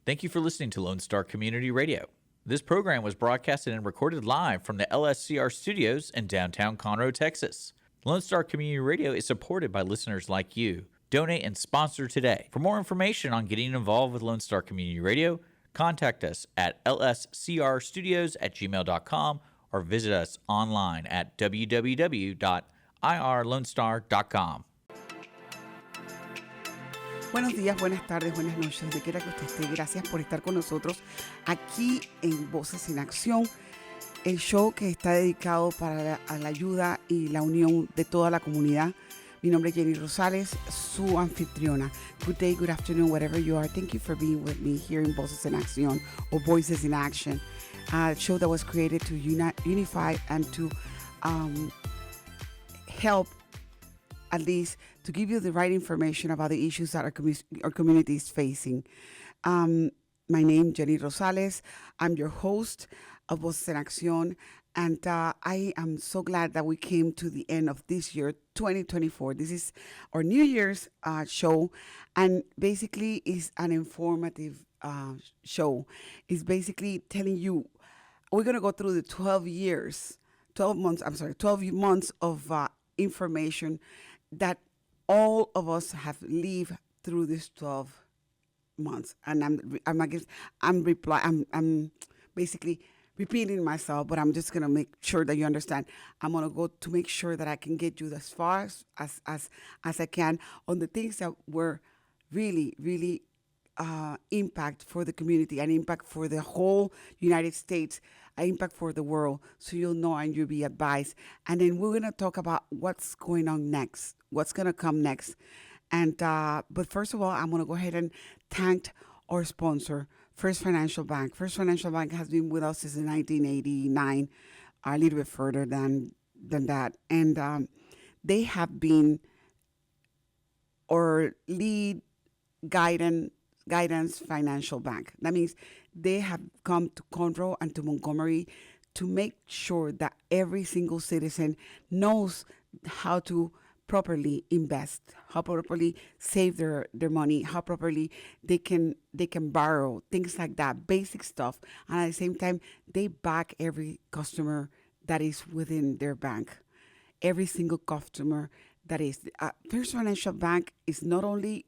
Thank you for listening to Lone Star Community Radio. This program was broadcasted and recorded live from the LSCR studios in downtown Conroe, Texas. Lone Star Community Radio is supported by listeners like you. Donate and sponsor today. For more information on getting involved with Lone Star Community Radio, contact us at lscrstudios@gmail.com or visit us online at www.irlonestar.com. Buenos días, buenas tardes, buenas noches, donde quiera que usted esté. Gracias por estar con nosotros aquí en Voces en Acción, el show que está dedicado para la ayuda y la unión de toda la comunidad. Mi nombre es Jenny Rosales, su anfitriona. Good day, good afternoon, wherever you are. Thank you for being with me here in Voces en Acción or Voices in Action, a show that was created to unify and to help, at least to give you the right information about the issues that our community is facing. My name is Jenny Rosales. I'm your host of Voces en Acción, and I am so glad that we came to the end of this year, 2024. This is our New Year's show, and basically is an informative show. It's basically telling you, we're going to go through the 12 months of information that all of us have lived through these 12 months. And I'm basically repeating myself, but I'm just going to make sure that you understand. I'm going to go to make sure that I can get you as far as I can on the things that were really, really impact for the community, an impact for the whole United States, an impact for the world, so you'll know and you'll be advised. And then we're going to talk about what's going on next, what's going to come next. And but first of all, I'm going to go ahead and thank our sponsor, First Financial Bank. First Financial Bank has been with us since 1989, a little bit further than that. And they have been our lead guidance financial bank. That means they have come to Conroe and to Montgomery to make sure that every single citizen knows how to properly invest, how properly save their money, how properly they can borrow, things like that, basic stuff. And at the same time, they back every customer that is within their bank, every single customer that is. First Financial Bank is not only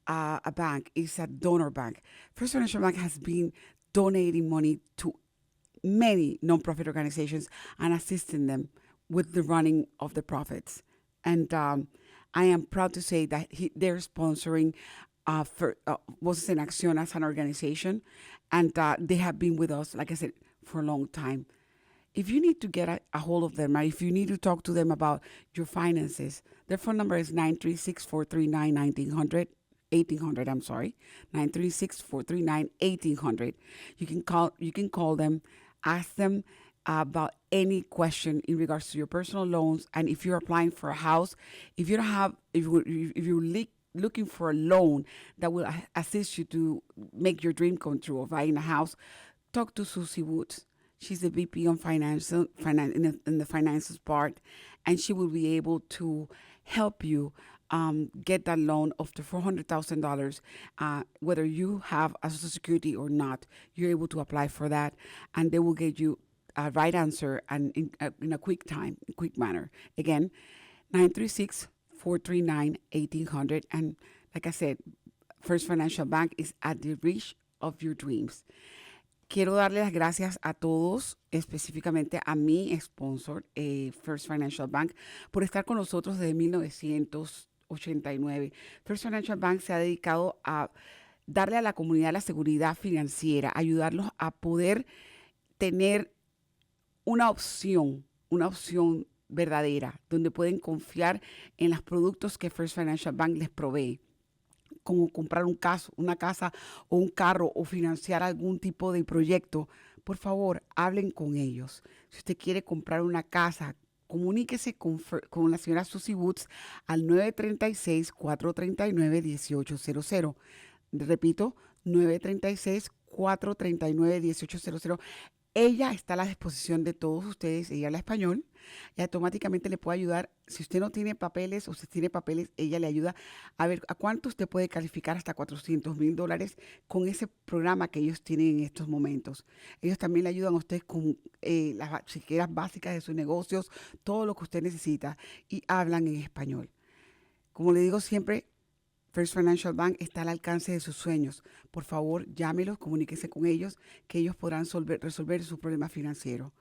a bank, it's a donor bank. First Financial Bank has been donating money to many nonprofit organizations and assisting them with the running of the profits. And I am proud to say that they're sponsoring Voces en Acción as an organization, and they have been with us, like I said, for a long time. If you need to get a hold of them, or if you need to talk to them about your finances, their phone number is 936-439-1800. 936-439-1800. You can call them, ask them about any question in regards to your personal loans, and if you're applying for a house, if you're looking for a loan that will assist you to make your dream come true of buying a house, talk to Susie Woods. She's the VP on finance in the finances part, and she will be able to help you get that loan of the $400,000. Whether you have a Social Security or not, you're able to apply for that, and they will get you a right answer and in a quick manner. Again, 936-439-1800. And like I said, First Financial Bank is at the reach of your dreams. Quiero darle las gracias a todos, específicamente a mi sponsor, First Financial Bank, por estar con nosotros desde 1989. First Financial Bank se ha dedicado a darle a la comunidad la seguridad financiera, ayudarlos a poder tener una opción verdadera, donde pueden confiar en los productos que First Financial Bank les provee, como comprar una casa o un carro o financiar algún tipo de proyecto. Por favor, hablen con ellos. Si usted quiere comprar una casa, comuníquese con la señora Susie Woods al 936-439-1800. Repito, 936-439-1800. Ella está a la disposición de todos ustedes, ella habla español, y automáticamente le puede ayudar. Si usted no tiene papeles o si tiene papeles, ella le ayuda a ver a cuánto usted puede calificar hasta $400,000 con ese programa que ellos tienen en estos momentos. Ellos también le ayudan a usted con las chequeras básicas de sus negocios, todo lo que usted necesita, y hablan en español. Como le digo siempre, First Financial Bank está al alcance de sus sueños. Por favor, llámelos, comuníquese con ellos, que ellos podrán resolver sus problemas financieros.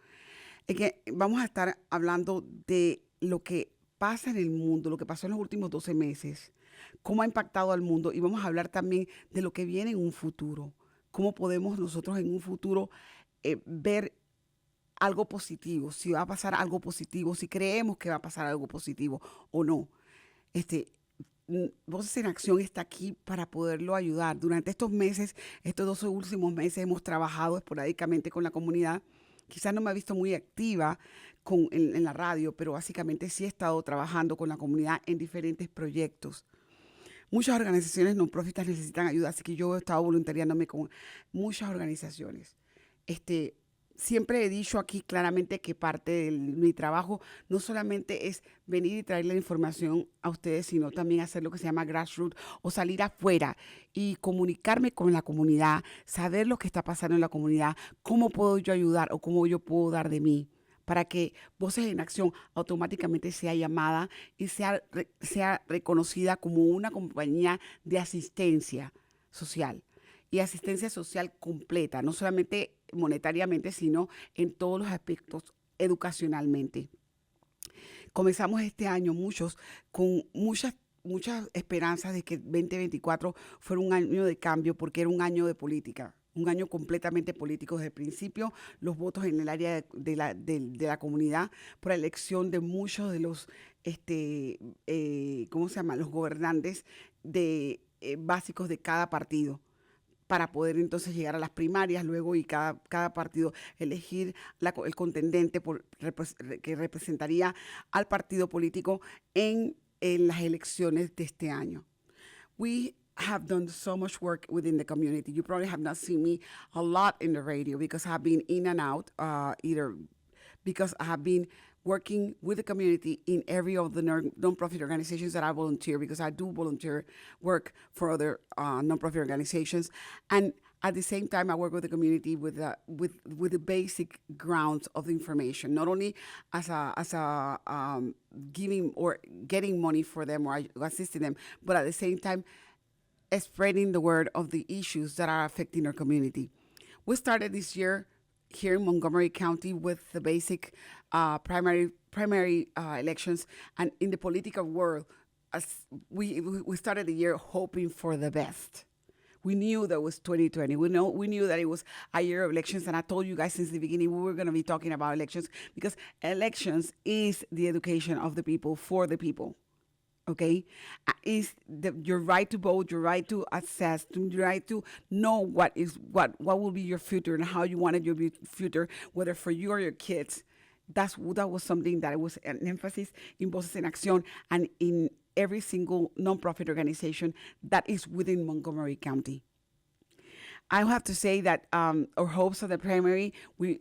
Es que vamos a estar hablando de lo que pasa en el mundo, lo que pasó en los últimos 12 meses, cómo ha impactado al mundo, y vamos a hablar también de lo que viene en un futuro, cómo podemos nosotros en un futuro ver algo positivo, si va a pasar algo positivo, si creemos que va a pasar algo positivo o no. Este, Voces en Acción está aquí para poderlo ayudar. Durante estos meses, estos 12 últimos meses, hemos trabajado esporádicamente con la comunidad. Quizás no me ha visto muy activa en la radio, pero básicamente sí he estado trabajando con la comunidad en diferentes proyectos. Muchas organizaciones no profit necesitan ayuda, así que yo he estado voluntariándome con muchas organizaciones. Siempre he dicho aquí claramente que parte de mi trabajo no solamente es venir y traer la información a ustedes, sino también hacer lo que se llama grassroots o salir afuera y comunicarme con la comunidad, saber lo que está pasando en la comunidad, cómo puedo yo ayudar o cómo yo puedo dar de mí para que Voces en Acción automáticamente sea llamada y sea reconocida como una compañía de asistencia social y asistencia social completa, no solamente monetariamente, sino en todos los aspectos educacionalmente. Comenzamos este año con muchas esperanzas de que 2024 fuera un año de cambio porque era un año de política. Un año completamente político desde el principio, los votos en el área de la comunidad por la elección de muchos de los, ¿cómo se llama? Los gobernantes básicos de cada partido para poder entonces llegar a las primarias luego y cada partido elegir el contendente que representaría al partido político en las elecciones de este año. We have done so much work within the community. You probably have not seen me a lot in the radio because I've been in and out, either because I have been working with the community in every of the nonprofit organizations that I volunteer, because I do volunteer work for other nonprofit organizations. And at the same time, I work with the community with the basic grounds of information, not only as a giving or getting money for them or assisting them, but at the same time, spreading the word of the issues that are affecting our community. We started this year here in Montgomery County with the basic primary elections, and in the political world, as we started the year hoping for the best. We knew that it was 2020. We knew that it was a year of elections, and I told you guys since the beginning we were going to be talking about elections because elections is the education of the people for the people. Okay, is your right to vote, your right to access, your right to know what will be your future and how you wanted your future, whether for you or your kids. That was something that was an emphasis in Voces en Acción and in every single nonprofit organization that is within Montgomery County. I have to say that our hopes of the primary, we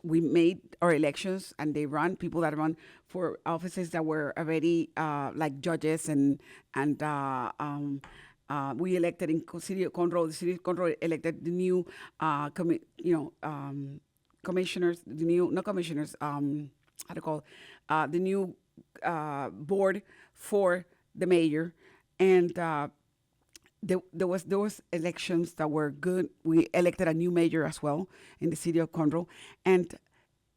made our elections, and they run people that run for offices that were already like judges and we elected in city control. The city control elected the new commissioners, the new not commissioners, how to call the new board for the mayor, and there was elections that were good. We elected a new mayor as well in the city of Conroe, and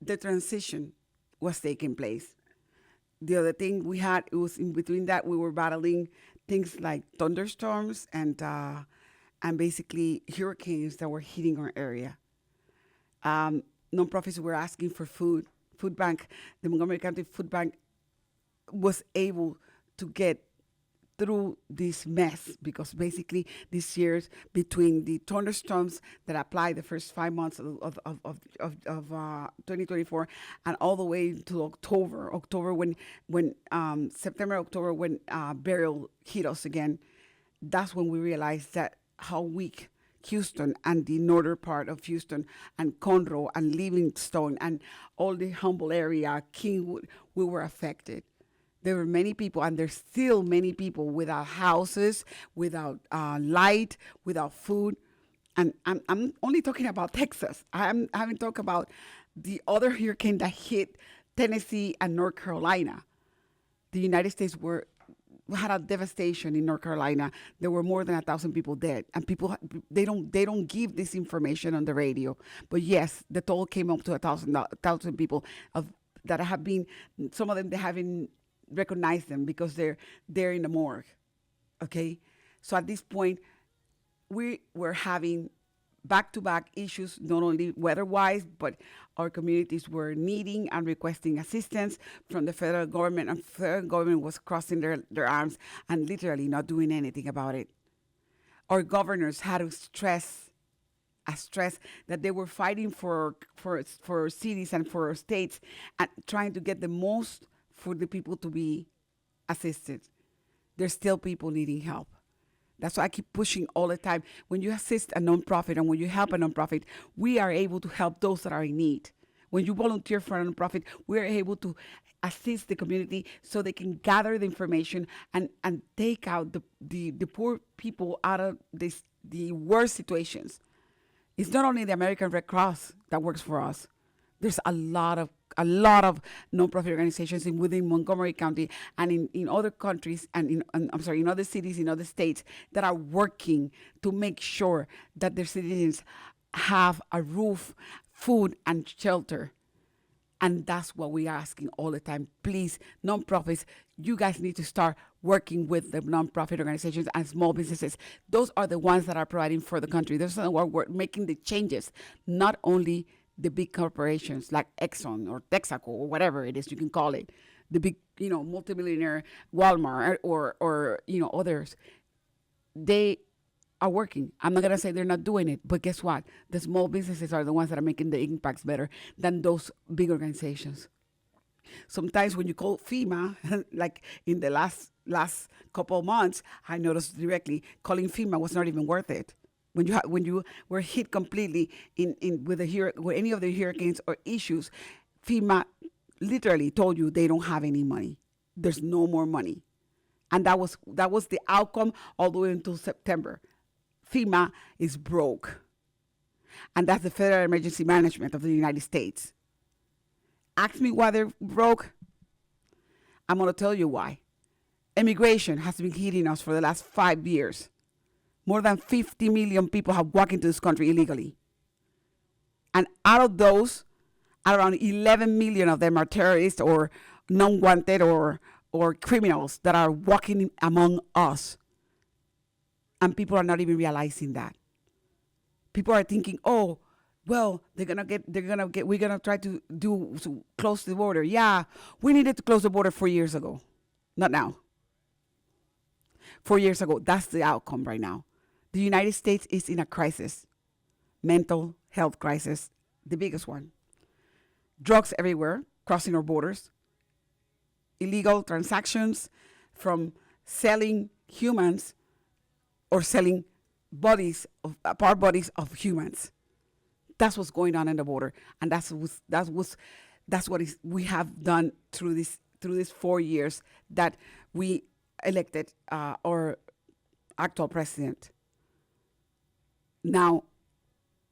the transition was taking place. The other thing we had, it was in between that we were battling things like thunderstorms and basically hurricanes that were hitting our area. Nonprofits were asking for food. Food bank, the Montgomery County Food Bank was able to get through this mess because basically this year's between the thunderstorms that applied the first 5 months of 2024 and all the way to October when September, October, when Beryl hit us again, that's when we realized that how weak Houston and the northern part of Houston and Conroe and Livingstone and all the Humboldt area, Kingwood, we were affected. There were many people, and there's still many people without houses, without light, without food. And I'm only talking about Texas. I haven't talked about the other hurricane that hit Tennessee and North Carolina. The United States had a devastation in North Carolina. There were more than 1,000 people dead, and people they don't give this information on the radio. But yes, the toll came up to 1,000 people that have been. Some of them they haven't recognized them because they're in the morgue. Okay, so at this point, we were having back-to-back issues, not only weather-wise, but our communities were needing and requesting assistance from the federal government, and the federal government was crossing their arms and literally not doing anything about it. Our governors had to stress that they were fighting for cities and for states and trying to get the most for the people to be assisted. There's still people needing help. That's why I keep pushing all the time. When you assist a nonprofit and when you help a nonprofit, we are able to help those that are in need. When you volunteer for a nonprofit, we are able to assist the community so they can gather the information and take out the poor people out of the worst situations. It's not only the American Red Cross that works for us. There's a lot of nonprofit organizations within Montgomery County and in other countries and in other cities, in other states that are working to make sure that their citizens have a roof, food, and shelter. And that's what we are asking all the time. Please, nonprofits, you guys need to start working with the nonprofit organizations and small businesses. Those are the ones that are providing for the country. Those are the ones who are making the changes, not only the big corporations like Accion or Texaco or whatever it is you can call it, the big, multimillionaire Walmart or others. They are working. I'm not going to say they're not doing it, but guess what? The small businesses are the ones that are making the impacts better than those big organizations. Sometimes when you call FEMA, like in the last couple of months, I noticed directly calling FEMA was not even worth it. When you were hit completely with any of the hurricanes or issues, FEMA literally told you they don't have any money. There's no more money, and that was the outcome all the way until September. FEMA is broke, and that's the Federal Emergency Management of the United States. Ask me why they're broke. I'm going to tell you why. Immigration has been hitting us for the last 5 years. More than 50 million people have walked into this country illegally. And out of those, around 11 million of them are terrorists or non-wanted or criminals that are walking among us. And people are not even realizing that. People are thinking, oh, well, we're gonna try to close the border. Yeah, we needed to close the border 4 years ago. Not now. 4 years ago, that's the outcome right now. The United States is in a crisis, mental health crisis, the biggest one. Drugs everywhere, crossing our borders. Illegal transactions from selling humans or selling part bodies of humans. That's what's going on in the border, and that's what we have done through these 4 years that we elected our actual president. Now,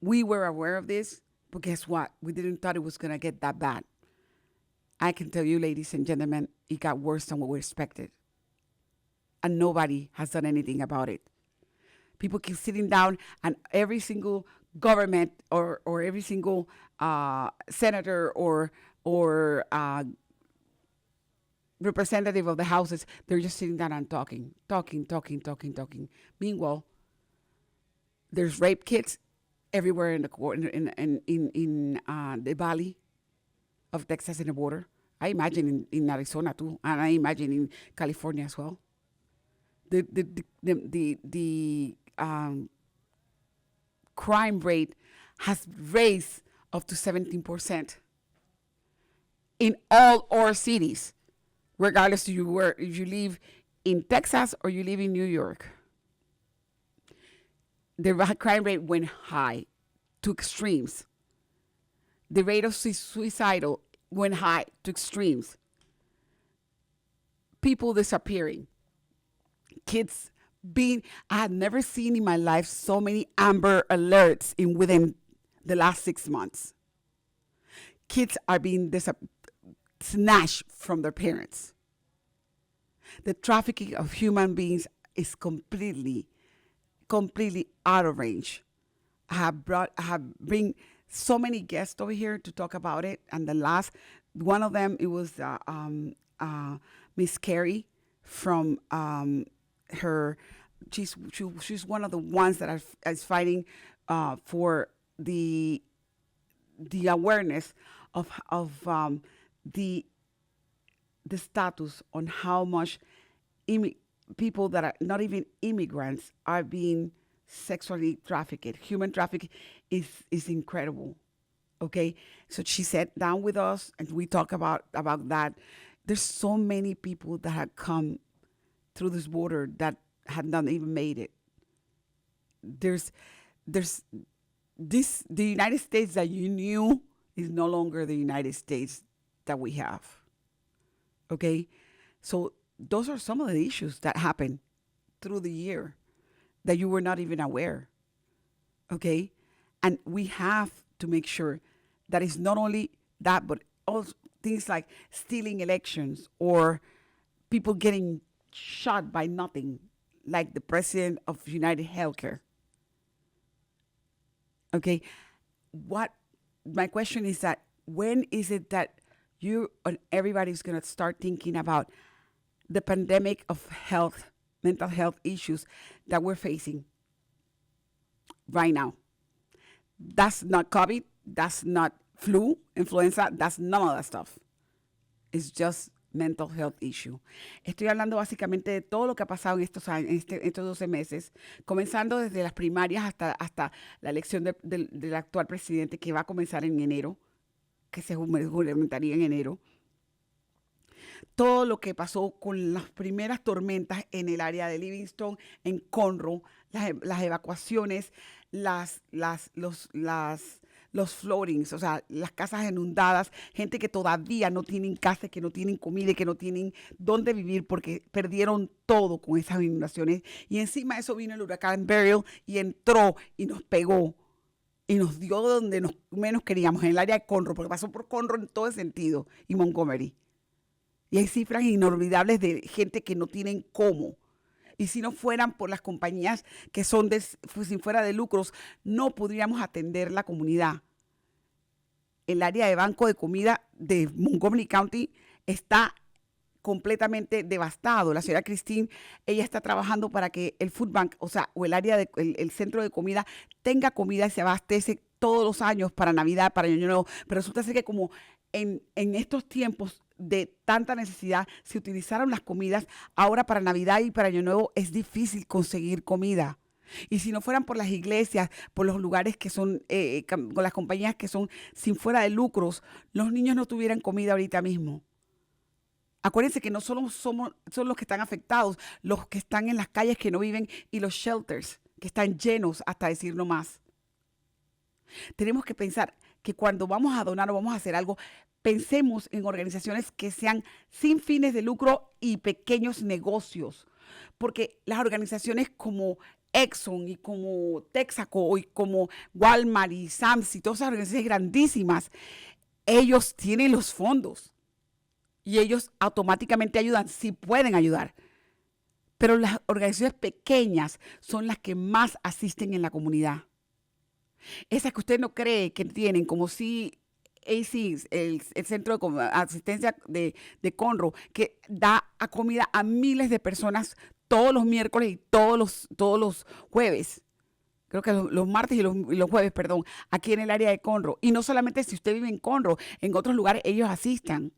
we were aware of this, but guess what? We didn't thought it was going to get that bad. I can tell you, ladies and gentlemen, it got worse than what we expected. And nobody has done anything about it. People keep sitting down, and every single government or every single senator or representative of the houses, they're just sitting down and talking. Meanwhile, there's rape kits everywhere in the valley of Texas in the border. I imagine in Arizona too, and I imagine in California as well. The crime rate has raised up to 17% in all our cities, regardless if you live in Texas or you live in New York. the crime rate went high to extremes. The rate of suicidal went high to extremes. People disappearing. Kids I had never seen in my life so many Amber Alerts within the last 6 months. Kids are being snatched from their parents. The trafficking of human beings is completely out of range. I have bring so many guests over here to talk about it, and the last one of them, it was Miss Carrie from her. She's one of the ones that is fighting for the awareness of the status on how much people that are not even immigrants are being sexually trafficked. Human trafficking is incredible. Okay, so she sat down with us and we talk about that. There's so many people that have come through this border that had not even made it. There's the United States that you knew is no longer the United States that we have. Okay, so those are some of the issues that happen through the year that you were not even aware. Okay, and we have to make sure that it's not only that, but also things like stealing elections or people getting shot by nothing, like the president of United Healthcare. Okay, my question is that when is it that you and everybody's going to start thinking about the pandemic of mental health issues that we're facing right now? That's not COVID. That's not flu, influenza. That's none of that stuff. It's just mental health issue. Estoy hablando básicamente de todo lo que ha pasado en estos años, estos 12 meses, comenzando desde las primarias hasta la elección del actual presidente, que va a comenzar en enero, que se juramentaría en enero. Todo lo que pasó con las primeras tormentas en el área de Livingston, en Conroe, las evacuaciones, los floodings, o sea, las casas inundadas, gente que todavía no tienen casa, que no tienen comida, que no tienen dónde vivir porque perdieron todo con esas inundaciones. Y encima de eso vino el huracán Beryl y entró y nos pegó y nos dio donde menos queríamos, en el área de Conroe, porque pasó por Conroe en todo el sentido, y Montgomery. Y hay cifras inolvidables de gente que no tienen cómo. Y si no fueran por las compañías que son sin fuera de lucros, no podríamos atender la comunidad. El área de banco de comida de Montgomery County está completamente devastado. La señora Christine, ella está trabajando para que el food bank, o el área el centro de comida tenga comida y se abastece todos los años para Navidad, para Año Nuevo. Pero resulta ser que como en estos tiempos de tanta necesidad se utilizaron las comidas, ahora para Navidad y para Año Nuevo es difícil conseguir comida. Y si no fueran por las iglesias, por los lugares que son, con las compañías que son sin fuera de lucros, los niños no tuvieran comida ahorita mismo. Acuérdense que no solo son los que están afectados, los que están en las calles que no viven y los shelters que están llenos hasta decir no más. Tenemos que pensar que cuando vamos a donar o vamos a hacer algo, pensemos en organizaciones que sean sin fines de lucro y pequeños negocios. Porque las organizaciones como Accion y como Texaco y como Walmart y Sam's y todas esas organizaciones grandísimas, ellos tienen los fondos y ellos automáticamente ayudan, si pueden ayudar. Pero las organizaciones pequeñas son las que más asisten en la comunidad. Esas que usted no cree que tienen, como si el Centro de Asistencia de Conroe, que da a comida a miles de personas todos los miércoles y todos los jueves. Creo que los martes y los jueves, perdón, aquí en el área de Conroe. Y no solamente si usted vive en Conroe, en otros lugares ellos asistan.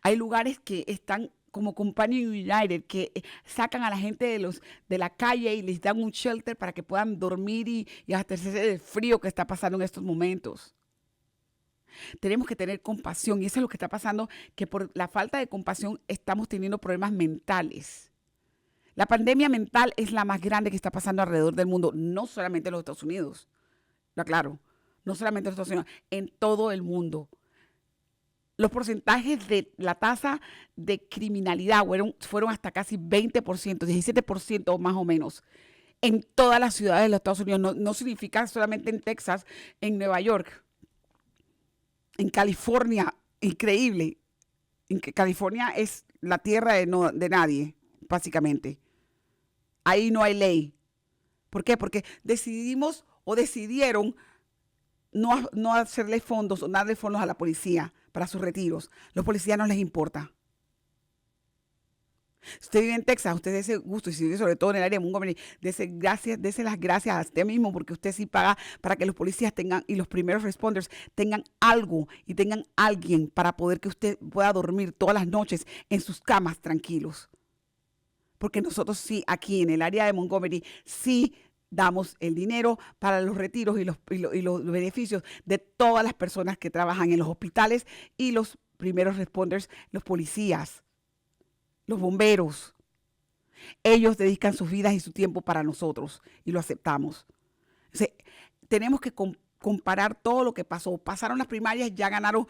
Hay lugares que están como Companion United, que sacan a la gente de la calle y les dan un shelter para que puedan dormir y abastecerse del frío que está pasando en estos momentos. Tenemos que tener compasión, y eso es lo que está pasando, que por la falta de compasión estamos teniendo problemas mentales. La pandemia mental es la más grande que está pasando alrededor del mundo, no solamente en los Estados Unidos, lo aclaro, no solamente en los Estados Unidos, en todo el mundo. Los porcentajes de la tasa de criminalidad fueron hasta casi 20%, 17% más o menos, en todas las ciudades de los Estados Unidos. No significa solamente en Texas, en Nueva York, en California, increíble. California es la tierra de nadie, básicamente. Ahí no hay ley. ¿Por qué? Porque decidieron no hacerle fondos o darle fondos a la policía para sus retiros. Los policías no les importa. Si usted vive en Texas, usted dese gusto, y si vive sobre todo en el área de Montgomery, dese las gracias a usted mismo, porque usted sí paga para que los policías tengan y los primeros responders tengan algo y tengan alguien para poder que usted pueda dormir todas las noches en sus camas tranquilos. Porque nosotros sí, aquí en el área de Montgomery, sí damos el dinero para los retiros y los beneficios de todas las personas que trabajan en los hospitales y los primeros responders, los policías, los bomberos. Ellos dedican sus vidas y su tiempo para nosotros y lo aceptamos. Entonces, tenemos que comparar todo lo que pasó. Pasaron las primarias, ya ganaron,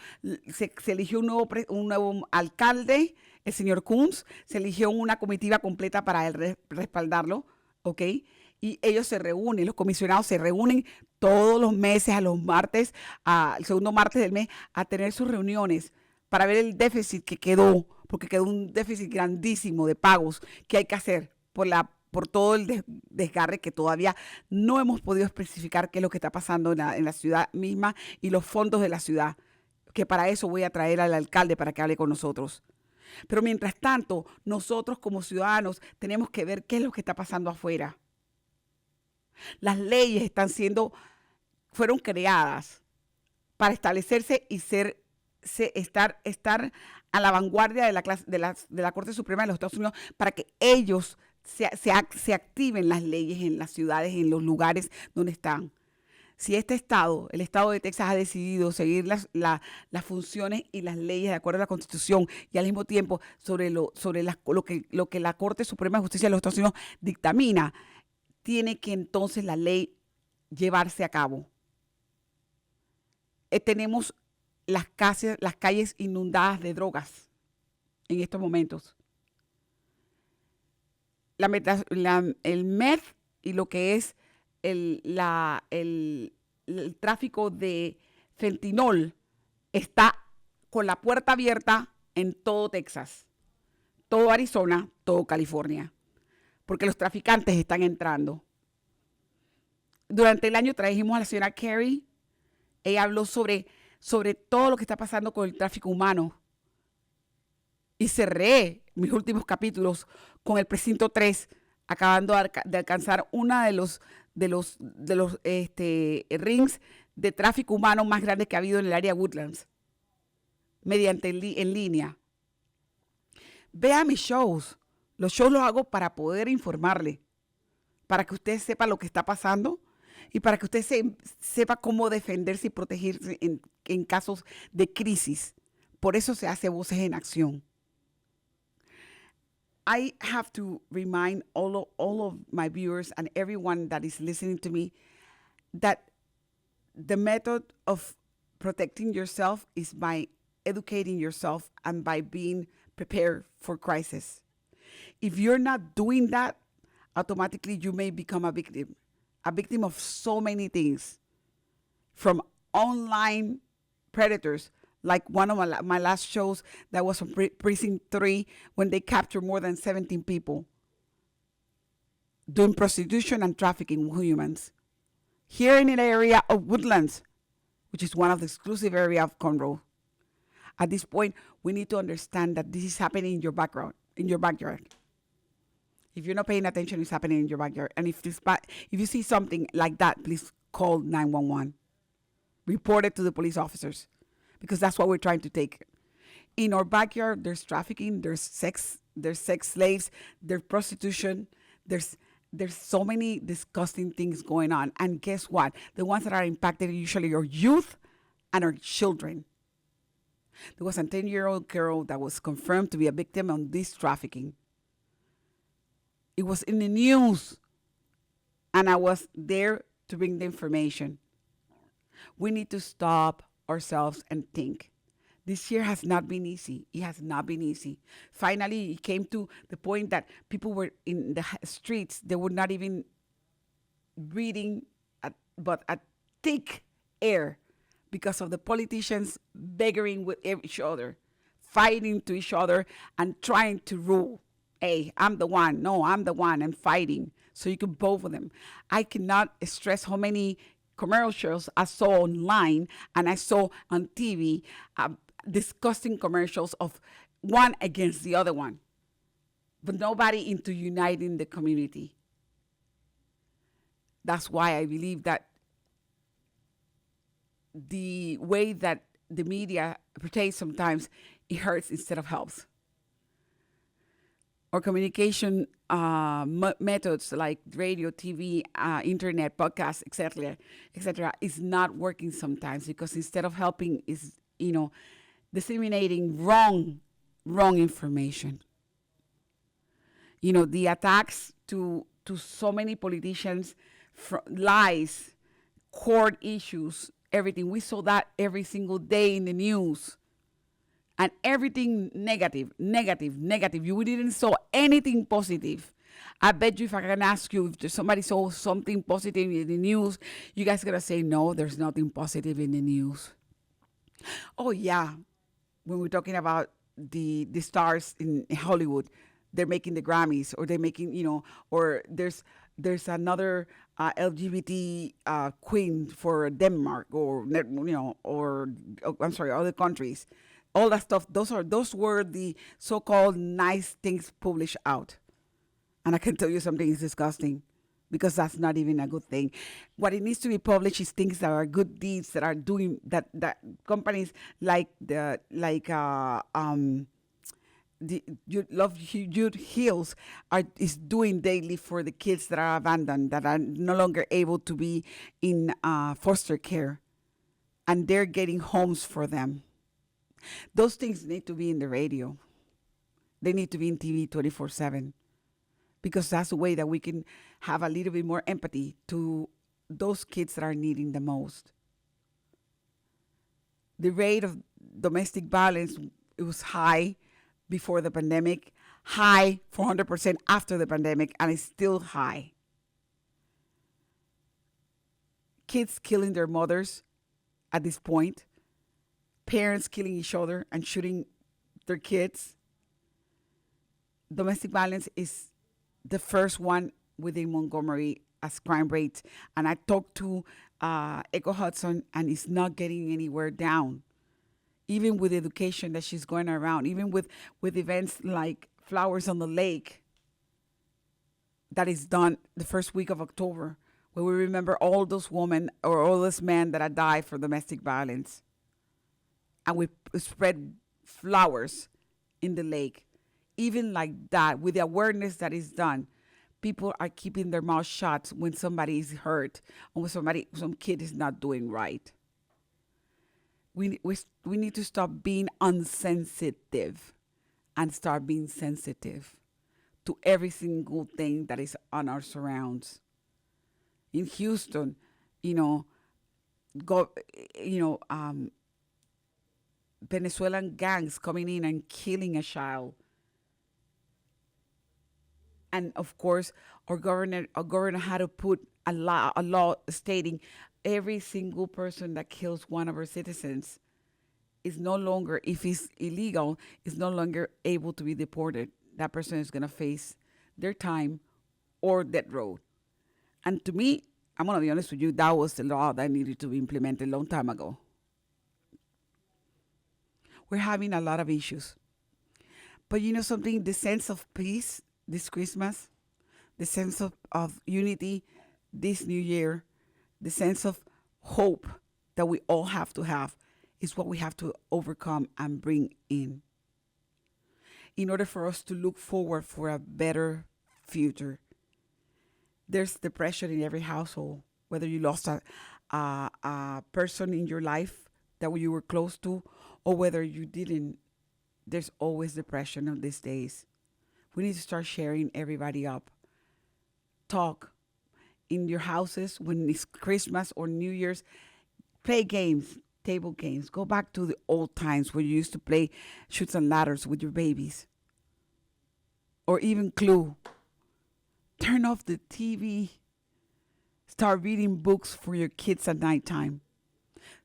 se eligió un nuevo alcalde, el señor Coons, se eligió una comitiva completa para él respaldarlo, ¿ok? Y ellos se reúnen, los comisionados se reúnen todos los meses, a los martes, el segundo martes del mes, a tener sus reuniones para ver el déficit que quedó, porque quedó un déficit grandísimo de pagos que hay que hacer por todo el desgarre que todavía no hemos podido especificar qué es lo que está pasando en la ciudad misma y los fondos de la ciudad, que para eso voy a traer al alcalde para que hable con nosotros. Pero mientras tanto, nosotros como ciudadanos tenemos que ver qué es lo que está pasando afuera. Las leyes fueron creadas para establecerse y estar a la vanguardia de la Corte Suprema de los Estados Unidos para que ellos se activen las leyes en las ciudades, en los lugares donde están. Si el estado de Texas ha decidido seguir las funciones y las leyes de acuerdo a la Constitución y al mismo tiempo sobre lo que la Corte Suprema de Justicia de los Estados Unidos dictamina, tiene que entonces la ley llevarse a cabo. Tenemos las calles inundadas de drogas en estos momentos. El meth y lo que es el tráfico de fentanil está con la puerta abierta en todo Texas, todo Arizona, todo California, porque los traficantes están entrando. Durante el año trajimos a la señora Carey. Ella habló sobre todo lo que está pasando con el tráfico humano. Y cerré mis últimos capítulos con el precinto 3, acabando de alcanzar una de los rings de tráfico humano más grandes que ha habido en el área Woodlands, mediante en línea. Vea mis shows. Los shows los hago para poder informarle, para que usted sepa lo que está pasando y para que usted sepa cómo defenderse y protegerse en casos de crisis. Por eso se hace Voces en Acción. I have to remind all of my viewers and everyone that is listening to me that the method of protecting yourself is by educating yourself and by being prepared for crisis. If you're not doing that, automatically you may become a victim of so many things, from online predators, like one of my last shows that was from Precinct 3, when they captured more than 17 people doing prostitution and trafficking humans. Here in the area of Woodlands, which is one of the exclusive areas of Conroe. At this point, we need to understand that this is happening in your backyard. If you're not paying attention, it's happening in your backyard. And if you see something like that, please call 911. Report it to the police officers, because that's what we're trying to take. In our backyard, there's trafficking, there's sex slaves, there's prostitution, there's so many disgusting things going on. And guess what? The ones that are impacted usually are youth and our children. There was a 10-year-old girl that was confirmed to be a victim of this trafficking. It was in the news, and I was there to bring the information. We need to stop ourselves and think. This year has not been easy. It has not been easy. Finally, it came to the point that people were in the streets. They were not even breathing, but a thick air because of the politicians begging with each other, fighting to each other, and trying to rule. Hey, I'm the one. No, I'm the one. I'm fighting. So you can vote for them. I cannot stress how many commercials I saw online and I saw on TV, disgusting commercials of one against the other one, but nobody into uniting the community. That's why I believe that the way that the media portrays sometimes, it hurts instead of helps. Or communication methods like radio, TV, internet, podcasts, etc., is not working sometimes because instead of helping, is disseminating wrong information. The attacks to so many politicians, lies, court issues, everything. We saw that every single day in the news. And everything negative. You didn't saw anything positive. I bet you if I can ask you if somebody saw something positive in the news, you guys gonna say no, there's nothing positive in the news. Oh yeah, when we're talking about the stars in Hollywood, they're making the Grammys, or they're making or there's another LGBT queen for Denmark, or I'm sorry, other countries. All that stuff. Those were the so-called nice things published out, and I can tell you something is disgusting, because that's not even a good thing. What it needs to be published is things that are good deeds that are doing that companies like Youth Heals is doing daily for the kids that are abandoned, that are no longer able to be in foster care, and they're getting homes for them. Those things need to be in the radio. They need to be in TV 24/7, because that's the way that we can have a little bit more empathy to those kids that are needing the most. The rate of domestic violence, it was high before the pandemic, high 400% after the pandemic, and it's still high. Kids killing their mothers at this point, parents killing each other and shooting their kids. Domestic violence is the first one within Montgomery as crime rates. And I talked to Echo Hudson, and it's not getting anywhere down. Even with education that she's going around, even with events like Flowers on the Lake that is done the first week of October, where we remember all those women or all those men that have died for domestic violence. And we spread flowers in the lake. Even like that, with the awareness that is done, people are keeping their mouth shut when somebody is hurt or when some kid is not doing right. We need to stop being unsensitive and start being sensitive to every single thing that is on our surrounds. In Houston, Venezuelan gangs coming in and killing a child. And of course, our governor had to put a law stating every single person that kills one of our citizens is no longer, if it's illegal, is no longer able to be deported. That person is going to face their time or death row. And to me, I'm going to be honest with you, that was the law that needed to be implemented a long time ago. We're having a lot of issues. But you know something? The sense of peace this Christmas, the sense of unity this new year, the sense of hope that we all have to have is what we have to overcome and bring in order for us to look forward for a better future. There's depression in every household, whether you lost a person in your life that you were close to or whether you didn't. There's always depression on these days. We need to start sharing everybody up talk in your houses when it's Christmas or New Year's. Play games, table games. Go back to the old times where you used to play Chutes and Ladders with your babies. Or even Clue. Turn off the TV. Start reading books for your kids at nighttime.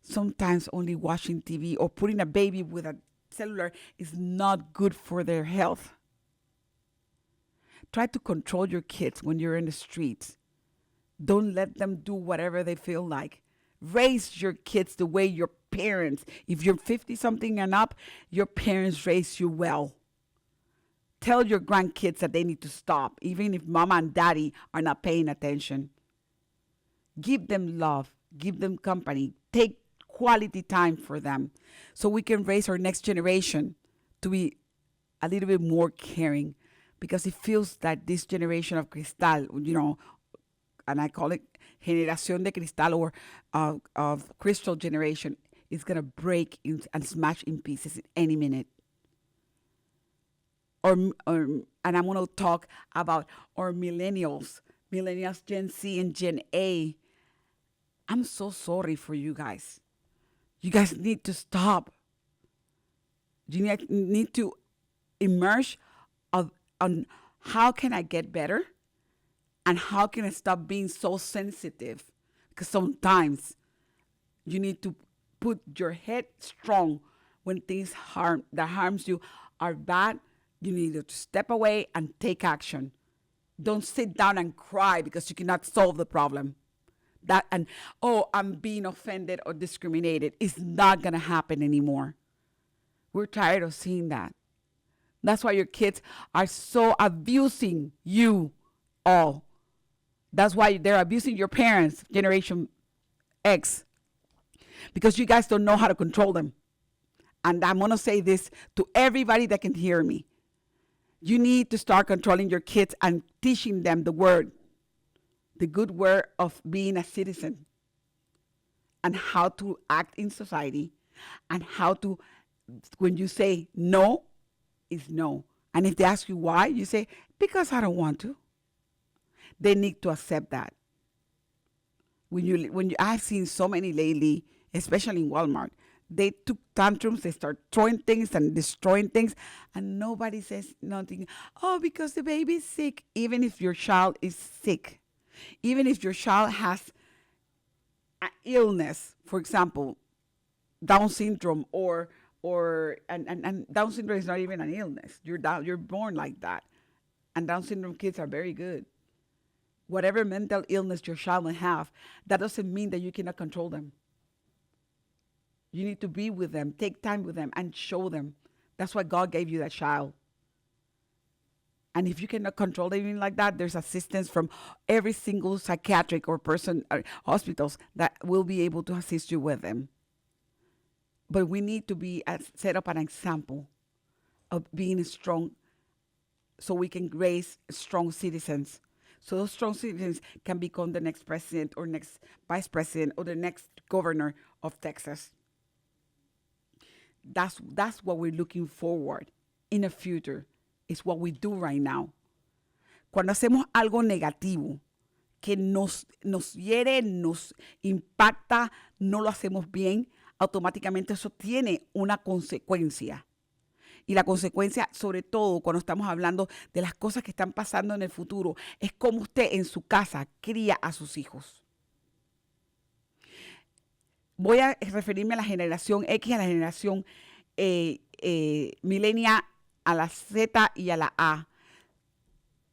Sometimes only watching TV or putting a baby with a cellular is not good for their health. Try to control your kids when you're in the streets. Don't let them do whatever they feel like. Raise your kids the way your parents, if you're 50-something and up, your parents raised you well. Tell your grandkids that they need to stop, even if mama and daddy are not paying attention. Give them love. Give them company. Take quality time for them so we can raise our next generation to be a little bit more caring, because it feels that this generation of cristal, and I call it generación de cristal, or of crystal generation, is going to break and smash in pieces in any minute. And I'm going to talk about our millennials, Gen Z and Gen A. I'm so sorry for you guys. You guys need to stop. You need to immerse on how can I get better and how can I stop being so sensitive. Because sometimes you need to put your head strong when things that harms you are bad. You need to step away and take action. Don't sit down and cry because you cannot solve the problem. I'm being offended or discriminated. It's not going to happen anymore. We're tired of seeing that. That's why your kids are so abusing you all. That's why they're abusing your parents, Generation X, because you guys don't know how to control them. And I'm going to say this to everybody that can hear me. You need to start controlling your kids and teaching them the good word of being a citizen, and how to act in society, and how to, when you say no, is no. And if they ask you why, you say, because I don't want to. They need to accept that. I've seen so many lately, especially in Walmart, they took tantrums, they start throwing things and destroying things, and nobody says nothing. Oh, because the baby's sick. Even if your child is sick, even if your child has an illness, for example, Down syndrome, and Down syndrome is not even an illness. You're born like that. And Down syndrome kids are very good. Whatever mental illness your child may have, that doesn't mean that you cannot control them. You need to be with them, take time with them, and show them. That's why God gave you that child. And if you cannot control them like that, there's assistance from every single psychiatric or hospitals that will be able to assist you with them. But we need to set up an example of being strong, so we can raise strong citizens. So those strong citizens can become the next president or next vice president or the next governor of Texas. That's what we're looking forward in the future. It's what we do right now. Cuando hacemos algo negativo que nos hiere, nos impacta, no lo hacemos bien, automáticamente eso tiene una consecuencia. Y la consecuencia, sobre todo cuando estamos hablando de las cosas que están pasando en el futuro, es cómo usted en su casa cría a sus hijos. Voy a referirme a la generación X, a la generación millennial, a la Z y a la A.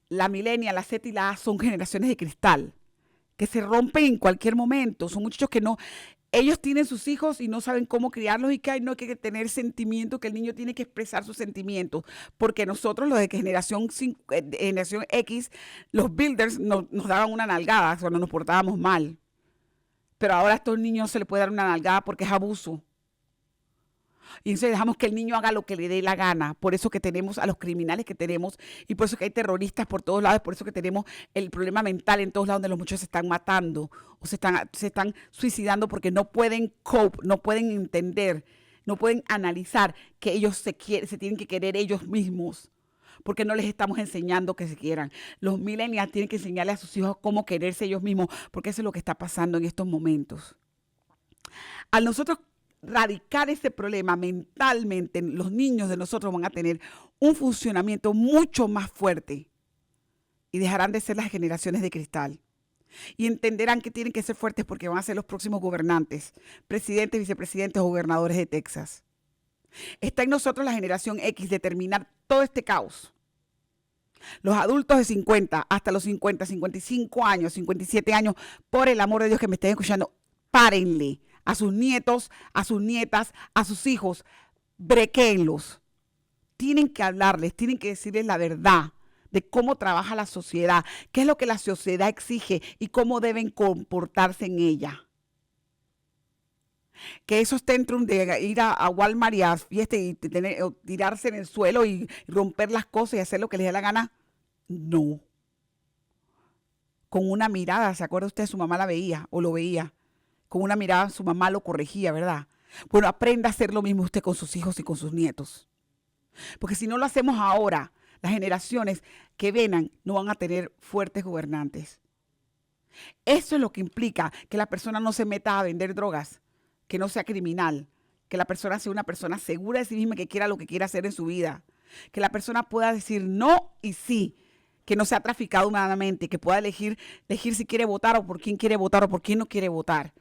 La millennial, la Z y la A son generaciones de cristal que se rompen en cualquier momento. Son muchachos que ellos tienen sus hijos y no saben cómo criarlos, y que no hay que tener sentimiento, que el niño tiene que expresar sus sentimientos. Porque nosotros, los de generación X, los builders nos daban una nalgada cuando nos portábamos mal. Pero ahora a estos niños no se les puede dar una nalgada porque es abuso. Y entonces dejamos que el niño haga lo que le dé la gana. Por eso que tenemos a los criminales que tenemos, y por eso que hay terroristas por todos lados, por eso que tenemos el problema mental en todos lados, donde los muchachos se están matando o se están suicidando porque no pueden cope, no pueden entender, no pueden analizar que ellos se tienen que querer ellos mismos. porque no les estamos enseñando que se quieran. Los millennials tienen que enseñarle a sus hijos cómo quererse ellos mismos, porque eso es lo que está pasando en estos momentos. Al nosotros radicar este problema mentalmente, los niños de nosotros van a tener un funcionamiento mucho más fuerte y dejarán de ser las generaciones de cristal. Y entenderán que tienen que ser fuertes porque van a ser los próximos gobernantes, presidentes, vicepresidentes o gobernadores de Texas. Está en nosotros la generación X determinar todo este caos. Los adultos de 50 hasta los 50, 55 años, 57 años, por el amor de Dios que me estén escuchando, párenle a sus nietos, a sus nietas, a sus hijos, brequéenlos. Tienen que hablarles, tienen que decirles la verdad de cómo trabaja la sociedad, qué es lo que la sociedad exige y cómo deben comportarse en ella. Que esos tantrum de ir a Walmart y a fiesta y tirarse en el suelo y romper las cosas y hacer lo que les dé la gana, no. Con una mirada, ¿se acuerda usted? Su mamá la veía o lo veía. Con una mirada su mamá lo corregía, ¿verdad? Bueno, aprenda a hacer lo mismo usted con sus hijos y con sus nietos. Porque si no lo hacemos ahora, las generaciones que vengan no van a tener fuertes gobernantes. Eso es lo que implica que la persona no se meta a vender drogas, que no sea criminal, que la persona sea una persona segura de sí misma que quiera lo que quiera hacer en su vida, que la persona pueda decir no y sí, que no sea traficado humanamente, que pueda elegir si quiere votar o por quién quiere votar o por quién no quiere votar.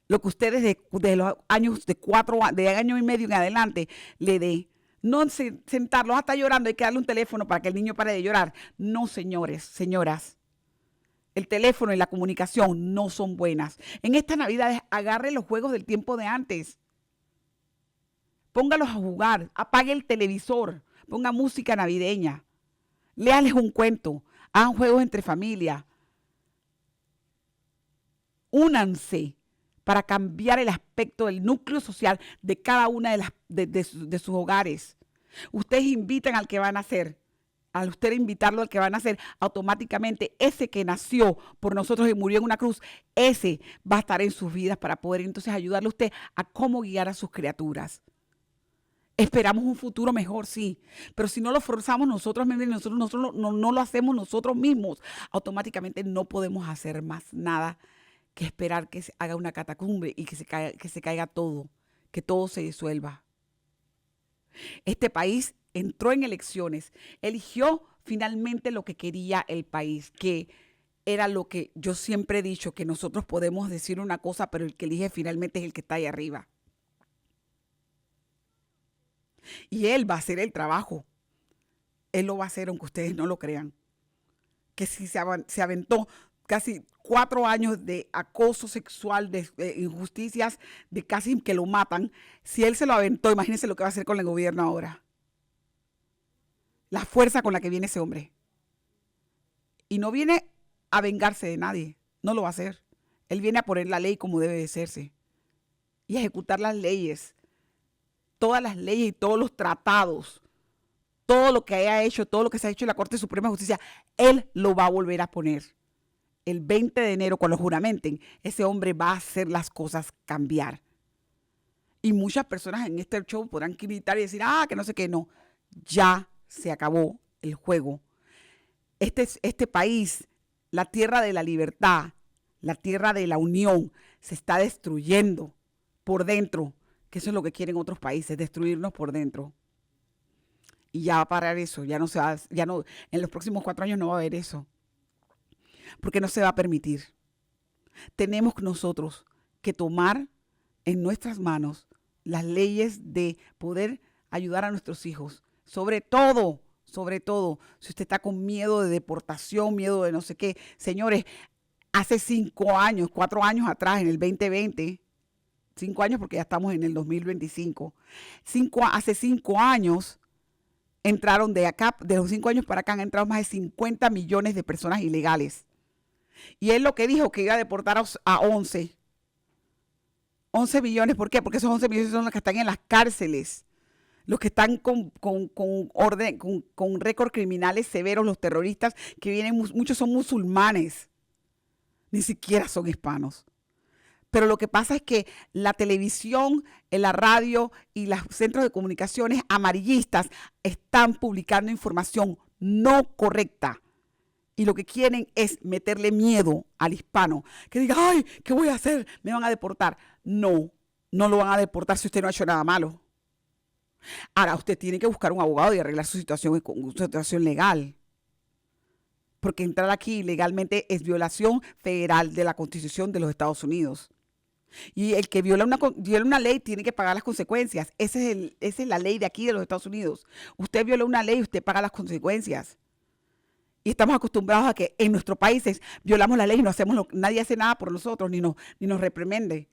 Lo que ustedes de los años de año y medio en adelante le dé. No sentarlos hasta llorando, hay que darle un teléfono para que el niño pare de llorar. No, señores, señoras. El teléfono y la comunicación no son buenas. En estas Navidades agarre los juegos del tiempo de antes. Póngalos a jugar, apague el televisor, ponga música navideña. Léales un cuento, hagan juegos entre familia. Únanse para cambiar el aspecto del núcleo social de cada una de sus hogares. Ustedes invitan al que van a hacer. Al usted invitarlo al que van a hacer, automáticamente ese que nació por nosotros y murió en una cruz, ese va a estar en sus vidas para poder entonces ayudarle a usted a cómo guiar a sus criaturas. Esperamos un futuro mejor, sí, pero si no lo forzamos nosotros no lo hacemos nosotros mismos, automáticamente no podemos hacer más nada que esperar que se haga una catacumbre y que se caiga todo, que todo se disuelva. Este país entró en elecciones, eligió finalmente lo que quería el país, que era lo que yo siempre he dicho, que nosotros podemos decir una cosa, pero el que elige finalmente es el que está ahí arriba. Y él va a hacer el trabajo. Él lo va a hacer aunque ustedes no lo crean. Que si se aventó casi 4 años de acoso sexual, de injusticias, de casi que lo matan. Si él se lo aventó, imagínense lo que va a hacer con el gobierno ahora. La fuerza con la que viene ese hombre. Y no viene a vengarse de nadie. No lo va a hacer. Él viene a poner la ley como debe de serse. Y a ejecutar las leyes. Todas las leyes y todos los tratados. Todo lo que haya hecho, todo lo que se ha hecho en la Corte Suprema de Justicia, él lo va a volver a poner. El 20 de enero, cuando juramenten, ese hombre va a hacer las cosas cambiar. Y muchas personas en este show podrán gritar y decir, que no sé qué, no. Ya se acabó el juego. Este país, la tierra de la libertad, la tierra de la unión, se está destruyendo por dentro, que eso es lo que quieren otros países, destruirnos por dentro. Y ya va a parar eso, ya no, en los próximos 4 años no va a haber eso. Porque no se va a permitir. Tenemos nosotros que tomar en nuestras manos las leyes de poder ayudar a nuestros hijos. Sobre todo, si usted está con miedo de deportación, miedo de no sé qué. Señores, hace 5 años, 4 años atrás, en el 2020, 5 años porque ya estamos en el 2025, hace 5 años entraron de los 5 años para acá han entrado más de 50 millones de personas ilegales. Y él lo que dijo que iba a deportar a 11 millones. ¿Por qué? Porque esos 11 millones son los que están en las cárceles. Los que están con récord criminales severos, los terroristas que vienen, muchos son musulmanes. Ni siquiera son hispanos. Pero lo que pasa es que la televisión, la radio y los centros de comunicaciones amarillistas están publicando información no correcta. Y lo que quieren es meterle miedo al hispano. Que diga, ay, ¿qué voy a hacer? ¿Me van a deportar? No, no lo van a deportar si usted no ha hecho nada malo. Ahora, usted tiene que buscar un abogado y arreglar su situación legal. Porque entrar aquí ilegalmente es violación federal de la Constitución de los Estados Unidos. Y el que viola una ley tiene que pagar las consecuencias. Esa es la ley de aquí de los Estados Unidos. Usted viola una ley, usted paga las consecuencias. Y estamos acostumbrados a que en nuestros países violamos la ley y no hacemos nadie hace nada por nosotros, ni nos reprende.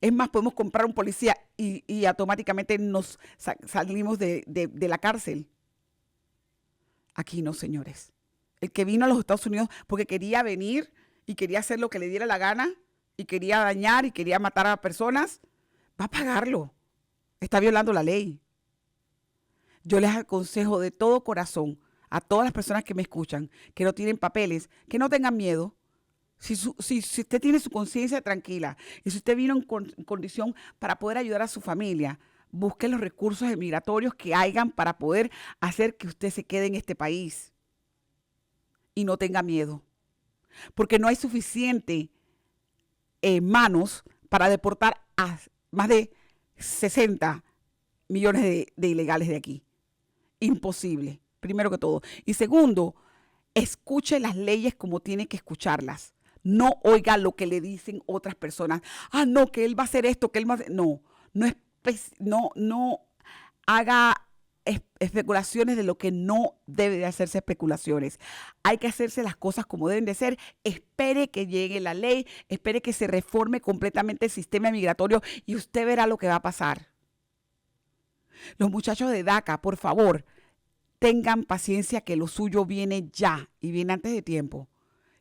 Es más, podemos comprar un policía y automáticamente nos salimos de la cárcel. Aquí no, señores. El que vino a los Estados Unidos porque quería venir y quería hacer lo que le diera la gana y quería dañar y quería matar a personas, va a pagarlo. Está violando la ley. Yo les aconsejo de todo corazón a todas las personas que me escuchan, que no tienen papeles, que no tengan miedo. Si usted tiene su conciencia tranquila y si usted vino en condición para poder ayudar a su familia, busque los recursos migratorios que hayan para poder hacer que usted se quede en este país. Y no tenga miedo. Porque no hay suficiente manos para deportar a más de 60 millones de ilegales de aquí. Imposible, primero que todo. Y segundo, escuche las leyes como tiene que escucharlas. No oiga lo que le dicen otras personas. Ah, no, que él va a hacer esto, que él va a hacer... No haga especulaciones de lo que no debe de hacerse especulaciones. Hay que hacerse las cosas como deben de ser. Espere que llegue la ley, espere que se reforme completamente el sistema migratorio y usted verá lo que va a pasar. Los muchachos de DACA, por favor, tengan paciencia que lo suyo viene ya y viene antes de tiempo.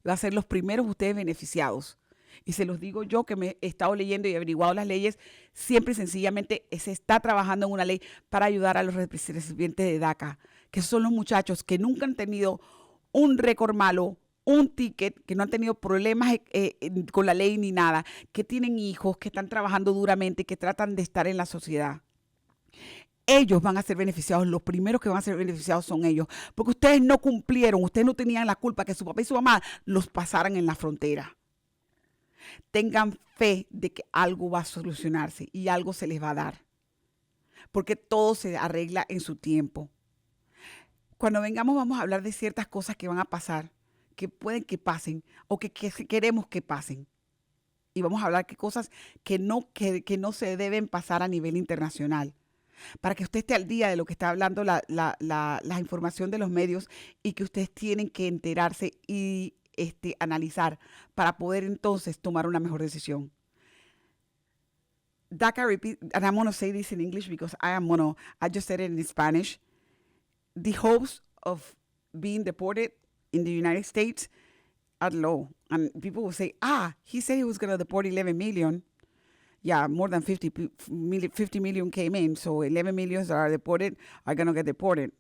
Va a ser los primeros ustedes beneficiados. Y se los digo yo que me he estado leyendo y he averiguado las leyes, siempre y sencillamente se está trabajando en una ley para ayudar a los recipientes de DACA, que son los muchachos que nunca han tenido un récord malo, un ticket, que no han tenido problemas con la ley ni nada, que tienen hijos, que están trabajando duramente, que tratan de estar en la sociedad. Ellos van a ser beneficiados, los primeros que van a ser beneficiados son ellos, porque ustedes no cumplieron, ustedes no tenían la culpa que su papá y su mamá los pasaran en la frontera. Tengan fe de que algo va a solucionarse y algo se les va a dar, porque todo se arregla en su tiempo. Cuando vengamos vamos a hablar de ciertas cosas que van a pasar, que pueden que pasen o que queremos que pasen. Y vamos a hablar de cosas que no se deben pasar a nivel internacional, para que usted esté al día de lo que está hablando la información de los medios y que ustedes tienen que enterarse y analizar para poder entonces tomar una mejor decisión. DACA, and I'm going to say this in English because I just said it in Spanish. The hopes of being deported in the United States are low. And people will say, he said he was going to deport 11 million. Yeah, more than 50 million came in, so 11 million that are deported are going to get deported.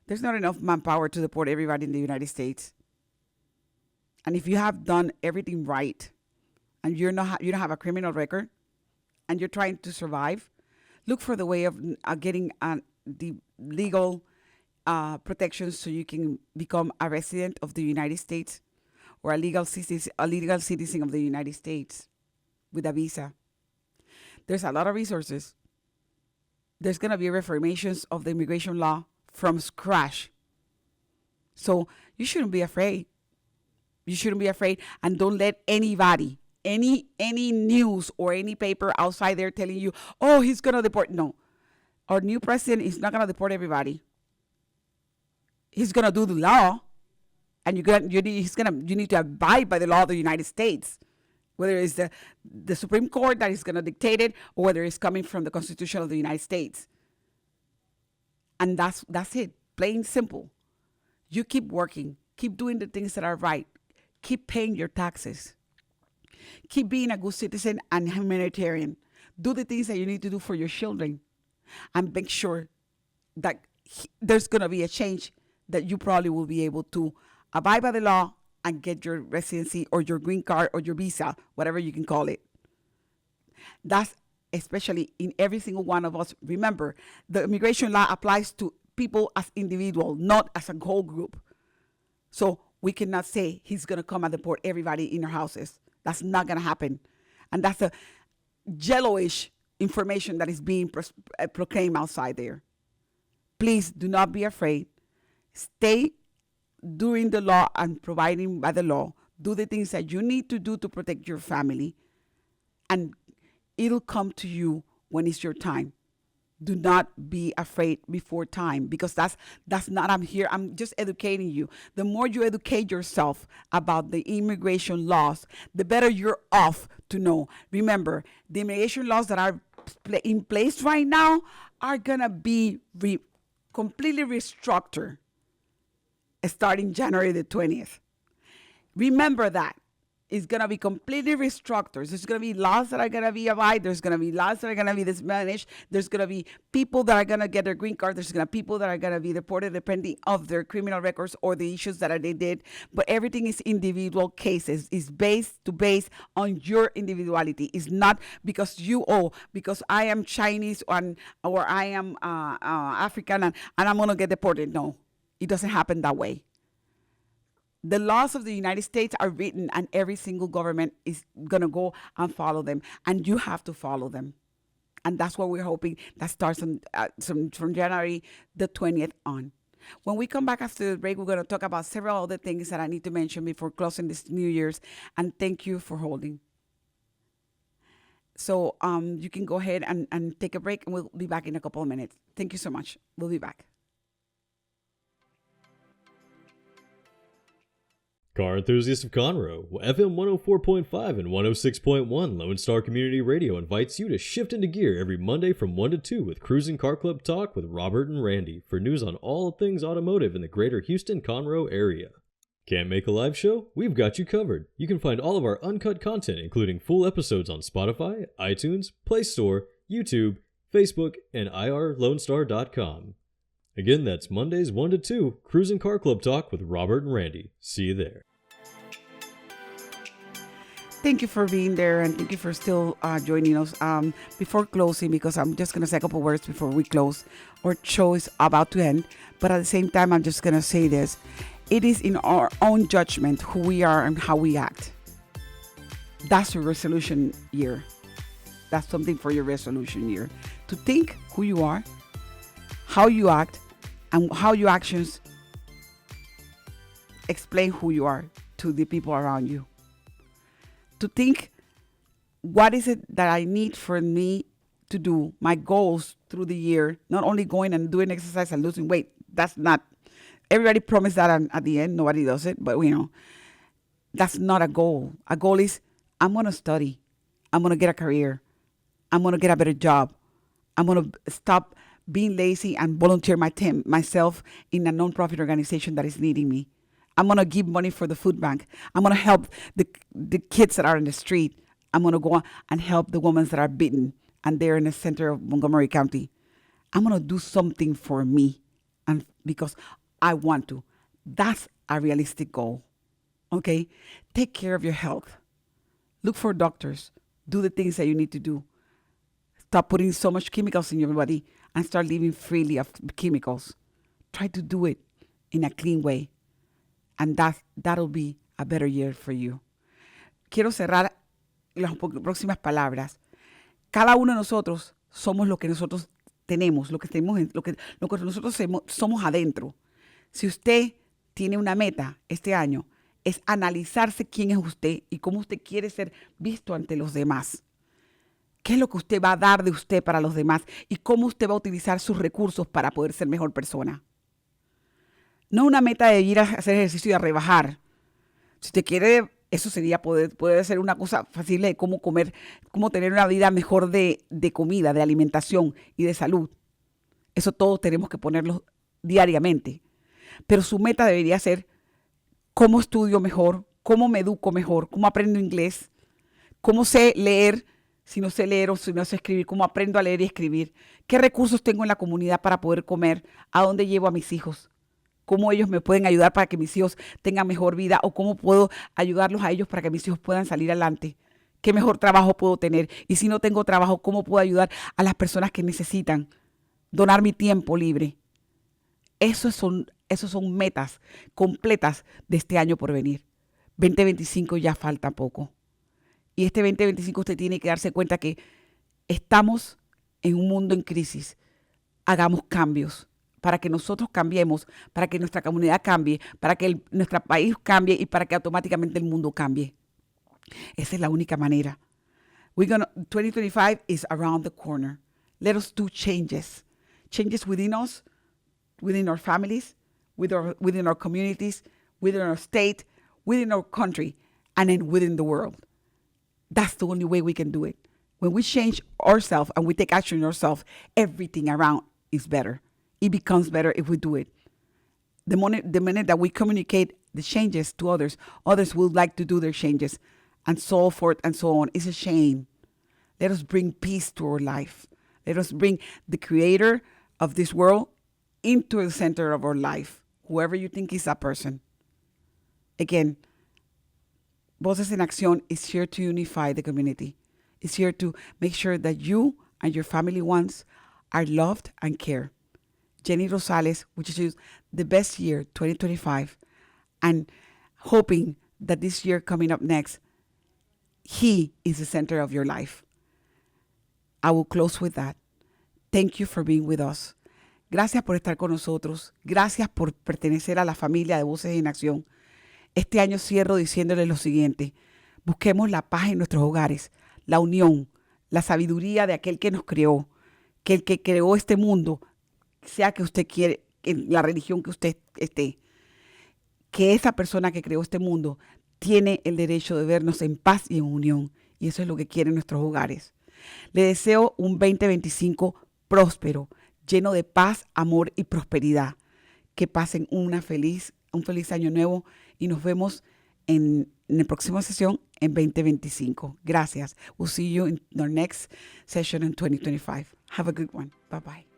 There's not enough manpower to deport everybody in the United States. And if you have done everything right, and you don't have a criminal record, and you're trying to survive, look for the way of getting the legal protections so you can become a resident of the United States or a legal citizen of the United States with a visa. There's a lot of resources. There's going to be reformations of the immigration law from scratch. So you shouldn't be afraid. You shouldn't be afraid, and don't let anybody, any news or any paper outside there telling you, oh, he's going to deport. No, our new president is not going to deport everybody. He's going to do the law, and you need to abide by the law of the United States, whether it's the Supreme Court that is going to dictate it or whether it's coming from the Constitution of the United States. And that's it, plain simple. You keep working, keep doing the things that are right. Keep paying your taxes. Keep being a good citizen and humanitarian. Do the things that you need to do for your children. And make sure that there's going to be a change that you probably will be able to abide by the law and get your residency or your green card or your visa, whatever you can call it. That's especially in every single one of us. Remember, the immigration law applies to people as individual, not as a whole group. So we cannot say he's going to come and deport everybody in our houses. That's not going to happen. And that's a yellowish information that is being proclaimed outside there. Please do not be afraid. Stay doing the law and providing by the law. Do the things that you need to do to protect your family. And it'll come to you when it's your time. Do not be afraid before time, because that's not, I'm here, I'm just educating you. The more you educate yourself about the immigration laws, the better you're off to know. Remember, the immigration laws that are in place right now are going to be completely restructured starting January the 20th. Remember that. It's going to be completely restructured. There's going to be laws that are going to be applied. There's going to be laws that are going to be mismanaged. There's going to be people that are going to get their green card. There's going to be people that are going to be deported depending of their criminal records or the issues that they did. But everything is individual cases. It's based on your individuality. It's not because because I am Chinese or I am African and I'm going to get deported. No, it doesn't happen that way. The laws of the United States are written, and every single government is going to go and follow them, and you have to follow them. And that's what we're hoping that starts from January the 20th on. When we come back after the break, we're going to talk about several other things that I need to mention before closing this New Year's, and thank you for holding. So you can go ahead and take a break, and we'll be back in a couple of minutes. Thank you so much. We'll be back. Car enthusiasts of Conroe, FM 104.5 and 106.1 Lone Star Community Radio invites you to shift into gear every Monday from 1 to 2 with Cruising Car Club Talk with Robert and Randy for news on all things automotive in the greater Houston-Conroe area. Can't make a live show? We've got you covered. You can find all of our uncut content, including full episodes on Spotify, iTunes, Play Store, YouTube, Facebook, and irlonestar.com. Again, that's Mondays 1 to 2, Cruising Car Club Talk with Robert and Randy. See you there. Thank you for being there, and thank you for still joining us. Before closing, because I'm just going to say a couple words before we close. Our show is about to end, but at the same time, I'm just going to say this. It is in our own judgment who we are and how we act. That's your resolution year. That's something for your resolution year. To think who you are, how you act, and how your actions explain who you are to the people around you. To think, what is it that I need for me to do, my goals through the year, not only going and doing exercise and losing weight. That's not, everybody promised that at the end, nobody does it, but that's not a goal. A goal is, I'm going to study. I'm going to get a career. I'm going to get a better job. I'm going to stop being lazy and volunteer myself in a nonprofit organization that is needing me. I'm going to give money for the food bank. I'm going to help the kids that are in the street. I'm going to go and help the women that are beaten and they're in the center of Montgomery County. I'm going to do something for me and because I want to. That's a realistic goal. Okay? Take care of your health. Look for doctors. Do the things that you need to do. Stop putting so much chemicals in your body and start living freely of chemicals. Try to do it in a clean way. And that'll be a better year for you. Quiero cerrar las próximas palabras. Cada uno de nosotros somos lo que nosotros tenemos, lo que nosotros somos adentro. Si usted tiene una meta este año, es analizarse quién es usted y cómo usted quiere ser visto ante los demás. ¿Qué es lo que usted va a dar de usted para los demás? Y cómo usted va a utilizar sus recursos para poder ser mejor persona. No una meta de ir a hacer ejercicio y a rebajar. Si usted quiere, eso sería poder ser una cosa fácil de cómo comer, cómo tener una vida mejor de comida, de alimentación y de salud. Eso todos tenemos que ponerlo diariamente. Pero su meta debería ser cómo estudio mejor, cómo me educo mejor, cómo aprendo inglés, cómo sé leer, si no sé leer o si no sé escribir, cómo aprendo a leer y escribir, qué recursos tengo en la comunidad para poder comer, a dónde llevo a mis hijos, cómo ellos me pueden ayudar para que mis hijos tengan mejor vida o cómo puedo ayudarlos a ellos para que mis hijos puedan salir adelante. ¿Qué mejor trabajo puedo tener? Y si no tengo trabajo, ¿cómo puedo ayudar a las personas que necesitan? Donar mi tiempo libre. Esos son metas completas de este año por venir. 2025 ya falta poco. Y este 2025 usted tiene que darse cuenta que estamos en un mundo en crisis. Hagamos cambios para que nosotros cambiemos, para que nuestra comunidad cambie, para que nuestro país cambie y para que automáticamente el mundo cambie. Esa es la única manera. 2025 is around the corner. Let us do changes. Changes within us, within our families, within our communities, within our state, within our country, and then within the world. That's the only way we can do it. When we change ourselves and we take action on ourselves, everything around is better. It becomes better if we do it. The minute that we communicate the changes to others, others will like to do their changes, and so forth and so on. It's a shame. Let us bring peace to our life. Let us bring the creator of this world into the center of our life, whoever you think is that person. Again, Voces in Accion is here to unify the community. It's here to make sure that you and your family ones are loved and cared. Jenny Rosales wishes you the best year, 2025, and hoping that this year coming up next, he is the center of your life. I will close with that. Thank you for being with us. Gracias por estar con nosotros. Gracias por pertenecer a la familia de Voces en Acción. Este año cierro diciéndoles lo siguiente. Busquemos la paz en nuestros hogares, la unión, la sabiduría de aquel que nos creó, que el que creó este mundo, sea que usted quiere, en la religión que usted esté, que esa persona que creó este mundo tiene el derecho de vernos en paz y en unión. Y eso es lo que quieren nuestros hogares. Le deseo un 2025 próspero, lleno de paz, amor y prosperidad. Que pasen un feliz año nuevo y nos vemos en la próxima sesión en 2025. Gracias. We'll see you in our next session in 2025. Have a good one. Bye-bye.